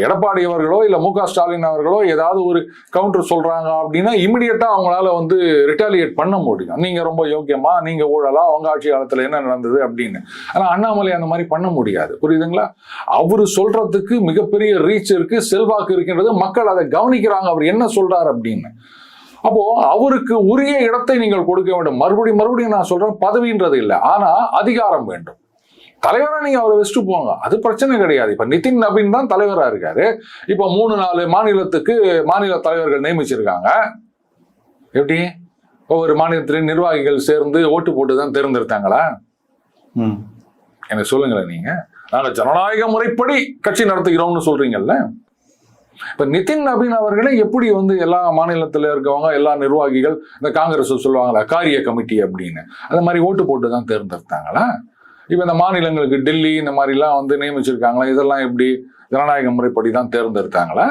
எடப்பாடி அவர்களோ இல்ல மு க ஸ்டாலின் அவர்களோ ஏதாவது ஒரு கவுண்டர் சொல்றாங்க அப்படின்னா இமிடியட்டா அவங்களால வந்து ரிட்டாலியேட் பண்ண முடியும். நீங்க ரொம்ப யோக்கியமா, நீங்க ஊழலா, அவங்க ஆட்சி காலத்துல என்ன நடந்தது அப்படின்னு. ஆனா அண்ணாமலை அந்த மாதிரி பண்ண முடியாது. புரியுதுங்களா? அவரு சொல்றதுக்கு மிகப்பெரிய ரீச் இருக்கு, செல்வாக்கு இருக்கின்றது, மக்கள் அதை கவனிக்கிறாங்க அவர் என்ன சொல்றாரு அப்படின்னு. அப்போ அவருக்கு உரிய இடத்தை நீங்கள் கொடுக்க வேண்டும். மறுபடியும் நான் சொல்றேன், பதவின்றது இல்லை, ஆனா அதிகாரம் வேண்டும். தலைவரா நீங்க அவரை வச்சுட்டு போங்க, அது பிரச்சனை கிடையாது. இப்ப நிதின் நபீன் தான் தலைவரா இருக்காரு. இப்ப 3-4 மாநிலத்துக்கு மாநில தலைவர்கள் நியமிச்சிருக்காங்க. எப்படி ஒவ்வொரு மாநிலத்திலும் நிர்வாகிகள் சேர்ந்து ஓட்டு போட்டு தான் தேர்ந்தெடுத்தாங்களா? எனக்கு சொல்லுங்களேன். நீங்க நாங்க ஜனநாயக முறைப்படி கட்சி நடத்துகிறோம்னு சொல்றீங்கல்ல. இப்ப நிதின் நபீன் அவர்களே எப்படி வந்து எல்லா மாநிலத்துல இருக்கவங்க எல்லா நிர்வாகிகள் இந்த காங்கிரஸ் சொல்லுவாங்களா காரிய கமிட்டி அப்படின்னு, அந்த மாதிரி ஓட்டு போட்டு தான் தேர்ந்தெடுத்தாங்களா? இப்ப இந்த மாநிலங்களுக்கு டெல்லி இந்த மாதிரி எல்லாம் வந்து நியமிச்சிருக்காங்களா? இதெல்லாம் எப்படி ஜனநாயக முறைப்படி தான் தேர்ந்தெடுத்தாங்களா?